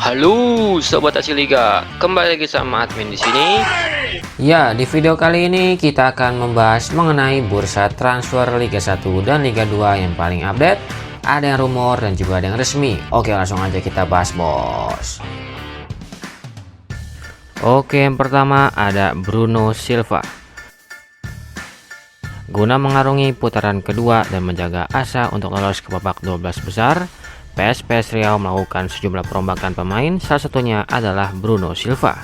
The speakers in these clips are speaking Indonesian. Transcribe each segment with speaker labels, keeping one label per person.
Speaker 1: Halo Sobat Aksi Liga, kembali lagi sama admin di sini.
Speaker 2: Ya, di video kali ini kita akan membahas mengenai bursa transfer Liga 1 dan Liga 2 yang paling update. Ada yang rumor dan juga ada yang resmi. Oke, langsung aja kita bahas, bos. Oke, yang pertama ada Bruno Silva. Guna mengarungi putaran kedua dan menjaga asa untuk lolos ke babak 12 besar, PSPS Riau melakukan sejumlah perombakan pemain, salah satunya adalah Bruno Silva.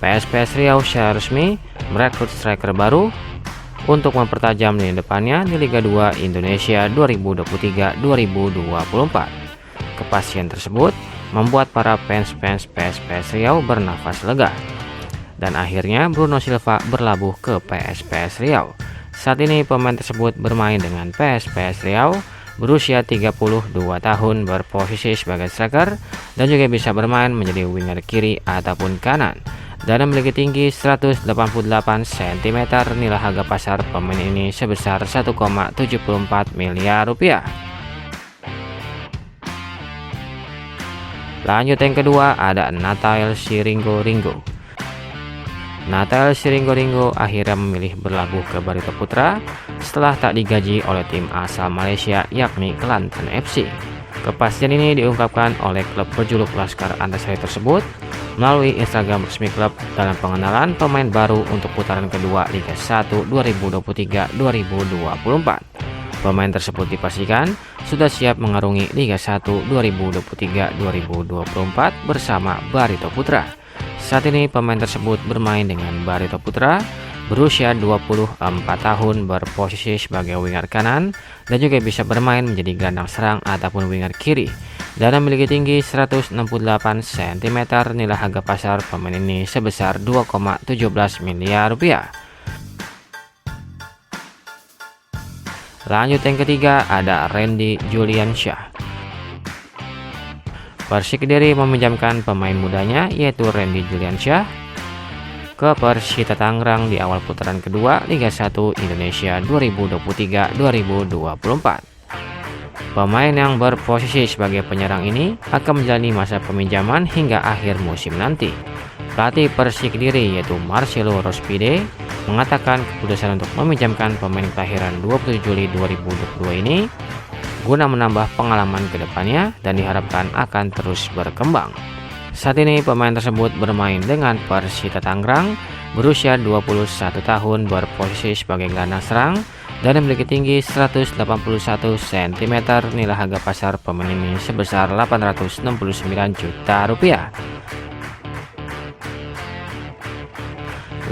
Speaker 2: PSPS Riau secara resmi merekrut striker baru untuk mempertajam lini depannya di Liga 2 Indonesia 2023-2024. Kepastian tersebut membuat para fans PSPS Riau bernafas lega. Dan akhirnya Bruno Silva berlabuh ke PSPS Riau. Saat ini pemain tersebut bermain dengan PSPS Riau, berusia 32 tahun, berposisi sebagai striker dan juga bisa bermain menjadi winger kiri ataupun kanan, dan memiliki tinggi 188 cm. Nilai harga pasar pemain ini sebesar 1,74 miliar rupiah. Lanjut yang kedua ada Nathael Siringo-Ringo. Nathael Siringo-Ringo akhirnya memilih berlabuh ke Barito Putra setelah tak digaji oleh tim asal Malaysia yakni Kelantan FC. Kepastian ini diungkapkan oleh klub berjuluk Laskar Antasari tersebut melalui Instagram resmi klub dalam pengenalan pemain baru untuk putaran kedua Liga 1 2023-2024. Pemain tersebut dipastikan sudah siap mengarungi Liga 1 2023-2024 bersama Barito Putra. Saat ini pemain tersebut bermain dengan Barito Putra, berusia 24 tahun, berposisi sebagai winger kanan dan juga bisa bermain menjadi gelandang serang ataupun winger kiri, dan memiliki tinggi 168 cm. Nilai harga pasar pemain ini sebesar 2,17 miliar rupiah. Lanjut yang ketiga ada Randy Juliansyah. Persik Kediri meminjamkan pemain mudanya yaitu Randy Juliansyah ke Persita Tangerang di awal putaran kedua Liga 1 Indonesia 2023-2024. Pemain yang berposisi sebagai penyerang ini akan menjalani masa peminjaman hingga akhir musim nanti. Pelatih Persik Kediri yaitu Marcelo Rospide mengatakan keputusan untuk meminjamkan pemain kelahiran 27 Juli 2022 ini guna menambah pengalaman ke depannya dan diharapkan akan terus berkembang. Saat ini pemain tersebut bermain dengan Persita Tangerang, berusia 21 tahun, berposisi sebagai gelandang serang dan memiliki tinggi 181 cm. Nilai harga pasar pemain ini sebesar 869 juta rupiah.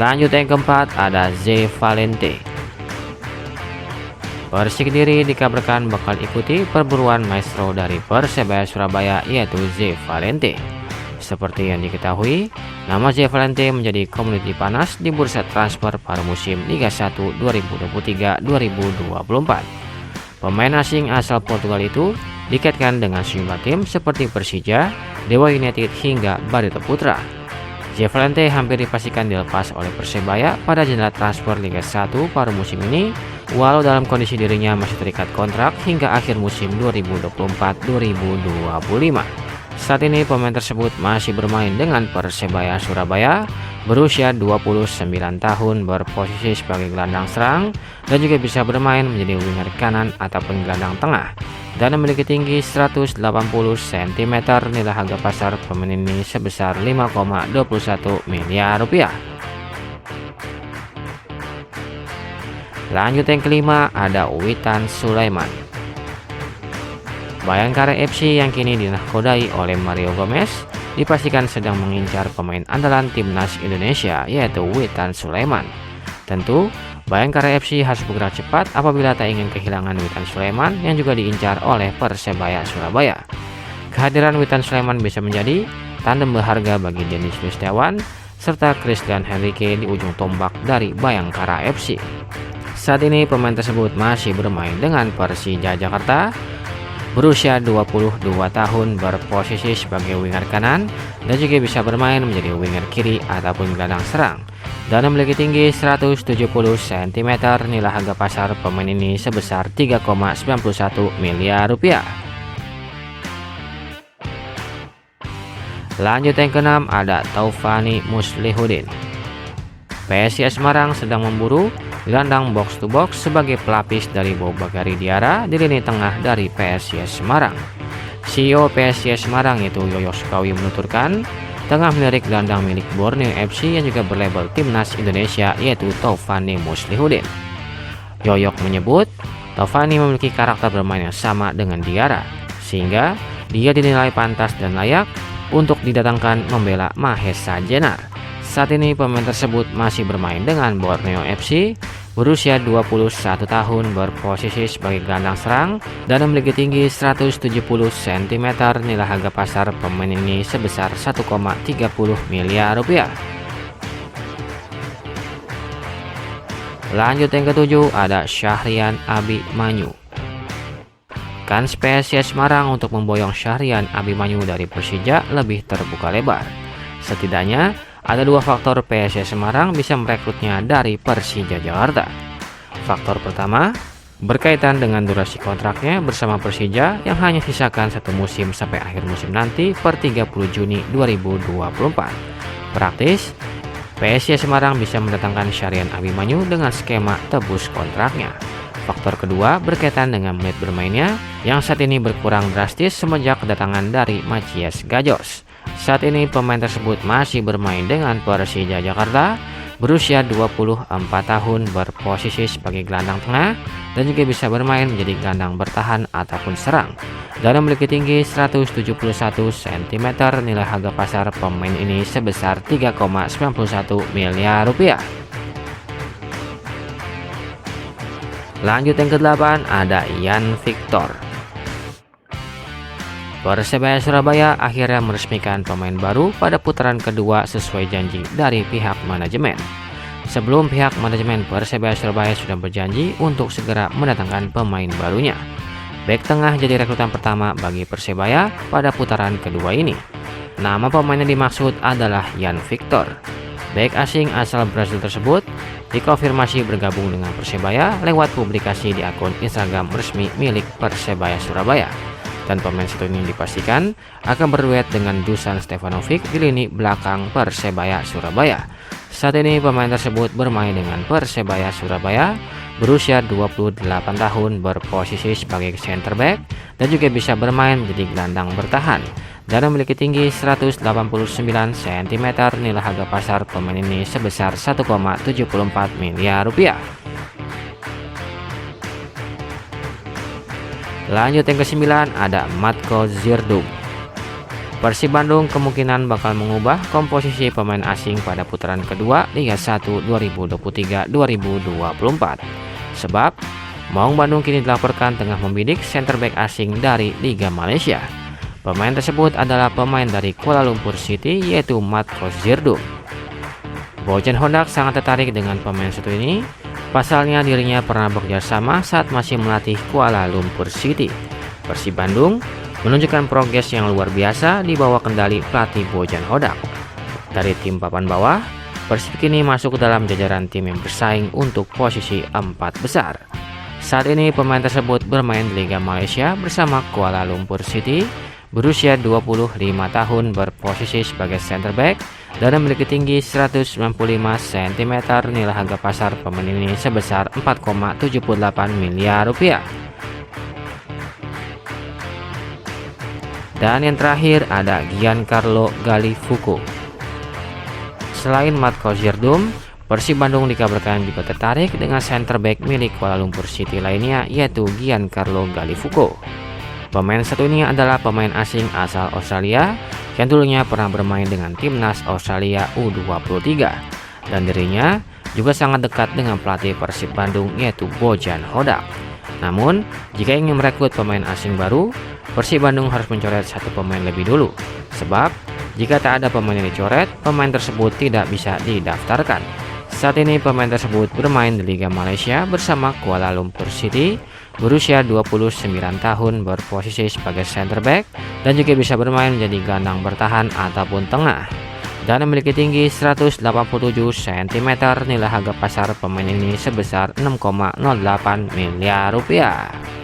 Speaker 2: Lanjut yang keempat ada Ze Valente. Persik Kediri dikabarkan bakal ikuti perburuan maestro dari Persebaya Surabaya yaitu Ze Valente. Seperti yang diketahui, nama Ze Valente menjadi komoditi panas di bursa transfer pada musim Liga 1 2023-2024. Pemain asing asal Portugal itu dikaitkan dengan sejumlah tim seperti Persija, Dewa United hingga Barito Putra. Ze Valente hampir dipastikan dilepas oleh Persebaya pada jendela transfer Liga 1 pada musim ini, walau dalam kondisi dirinya masih terikat kontrak hingga akhir musim 2024-2025. Saat ini pemain tersebut masih bermain dengan Persebaya Surabaya, berusia 29 tahun, berposisi sebagai gelandang serang dan juga bisa bermain menjadi winger kanan ataupun gelandang tengah, dan memiliki tinggi 180 cm. Nilai harga pasar pemain ini sebesar 5,21 miliar rupiah. Lanjut yang kelima ada Witan Sulaiman. Bayangkara FC yang kini dinahkodai oleh Mario Gomez dipastikan sedang mengincar pemain andalan timnas Indonesia yaitu Witan Sulaiman. Tentu Bayangkara FC harus bergerak cepat apabila tak ingin kehilangan Witan Sulaiman yang juga diincar oleh Persebaya Surabaya. Kehadiran Witan Sulaiman bisa menjadi tandem berharga bagi Dennis Listiawan serta Christian Henrique di ujung tombak dari Bayangkara FC. Saat ini pemain tersebut masih bermain dengan Persija Jakarta, berusia 22 tahun, berposisi sebagai winger kanan dan juga bisa bermain menjadi winger kiri ataupun gelandang serang, dan memiliki tinggi 170 cm. Nilai harga pasar pemain ini sebesar 3,91 miliar rupiah. Lanjut yang keenam ada Taufani Muslihuddin. PSIS Semarang sedang memburu gelandang box to box sebagai pelapis dari Bob Bakari Diarra di lini tengah dari PSIS Semarang. CEO PSIS Semarang yaitu Yoyo Sukawi menuturkan tengah melirik gelandang milik Borneo FC yang juga berlabel Timnas Indonesia yaitu Taufani Muslihuddin. Yoyok menyebut Taufani memiliki karakter bermain yang sama dengan Diarra, sehingga dia dinilai pantas dan layak untuk didatangkan membela Mahesa Jenar. Saat ini pemain tersebut masih bermain dengan Borneo FC, berusia 21 tahun, berposisi sebagai gelandang serang dan memiliki tinggi 170 cm. Nilai harga pasar pemain ini sebesar 1,30 miliar rupiah. Lanjut yang ketujuh ada Syahrian Abimanyu. Kans PSIS Semarang untuk memboyong Syahrian Abimanyu dari Persija lebih terbuka lebar. Setidaknya ada dua faktor PSIS Semarang bisa merekrutnya dari Persija Jakarta. Faktor pertama berkaitan dengan durasi kontraknya bersama Persija yang hanya sisakan satu musim sampai akhir musim nanti per 30 Juni 2024. Praktis, PSIS Semarang bisa mendatangkan Syahrian Abimanyu dengan skema tebus kontraknya. Faktor kedua berkaitan dengan menit bermainnya yang saat ini berkurang drastis semenjak kedatangan dari Maciej Gajos. Saat ini pemain tersebut masih bermain dengan Persija Jakarta, berusia 24 tahun, berposisi sebagai gelandang tengah dan juga bisa bermain menjadi gelandang bertahan ataupun serang. Dan memiliki tinggi 171 cm. Nilai harga pasar pemain ini sebesar 3,91 miliar rupiah. Lanjut yang ke-8 ada Yan Victor. Persebaya Surabaya akhirnya meresmikan pemain baru pada putaran kedua sesuai janji dari pihak manajemen. Sebelum pihak manajemen Persebaya Surabaya sudah berjanji untuk segera mendatangkan pemain barunya. Bek tengah jadi rekrutan pertama bagi Persebaya pada putaran kedua ini. Nama pemain yang dimaksud adalah Yan Victor. Bek asing asal Brasil tersebut dikonfirmasi bergabung dengan Persebaya lewat publikasi di akun Instagram resmi milik Persebaya Surabaya. Dan pemain satu ini dipastikan akan berduet dengan Dusan Stefanovic di lini belakang Persebaya Surabaya. Saat ini pemain tersebut bermain dengan Persebaya Surabaya, berusia 28 tahun, berposisi sebagai center back dan juga bisa bermain menjadi gelandang bertahan dan memiliki tinggi 189 cm. Nilai harga pasar pemain ini sebesar 1,74 miliar rupiah. Lanjut yang ke-9 ada Matko Zerdum. Persib Bandung kemungkinan bakal mengubah komposisi pemain asing pada putaran kedua Liga 1 2023-2024. Sebab Maung Bandung kini dilaporkan tengah membidik center back asing dari Liga Malaysia. Pemain tersebut adalah pemain dari Kuala Lumpur City yaitu Matko Zerdum. Bojan Hondak sangat tertarik dengan pemain satu ini. Pasalnya dirinya pernah bekerja sama saat masih melatih Kuala Lumpur City. Persib Bandung menunjukkan progres yang luar biasa di bawah kendali pelatih Bojan Hondak. Dari tim papan bawah, Persib kini masuk ke dalam jajaran tim yang bersaing untuk posisi 4 besar. Saat ini pemain tersebut bermain di Liga Malaysia bersama Kuala Lumpur City, berusia 25 tahun, berposisi sebagai center back dan memiliki tinggi 195 cm. Nilai harga pasar pemain ini sebesar 4,78 miliar rupiah. Dan yang terakhir ada Giancarlo Gallifuco. Selain Matko Zerdum, Persib Bandung dikabarkan juga tertarik dengan center back milik Kuala Lumpur City lainnya yaitu Giancarlo Gallifuco. Pemain satu ini adalah pemain asing asal Australia yang dulunya pernah bermain dengan timnas Australia U23 dan dirinya juga sangat dekat dengan pelatih Persib Bandung yaitu Bojan Hondak. Namun, jika ingin merekrut pemain asing baru, Persib Bandung harus mencoret satu pemain lebih dulu. Sebab, jika tak ada pemain yang dicoret, pemain tersebut tidak bisa didaftarkan. Saat ini pemain tersebut bermain di Liga Malaysia bersama Kuala Lumpur City, berusia 29 tahun, berposisi sebagai center back dan juga bisa bermain menjadi gelandang bertahan ataupun tengah dan memiliki tinggi 187 cm. Nilai harga pasar pemain ini sebesar 6,08 miliar rupiah.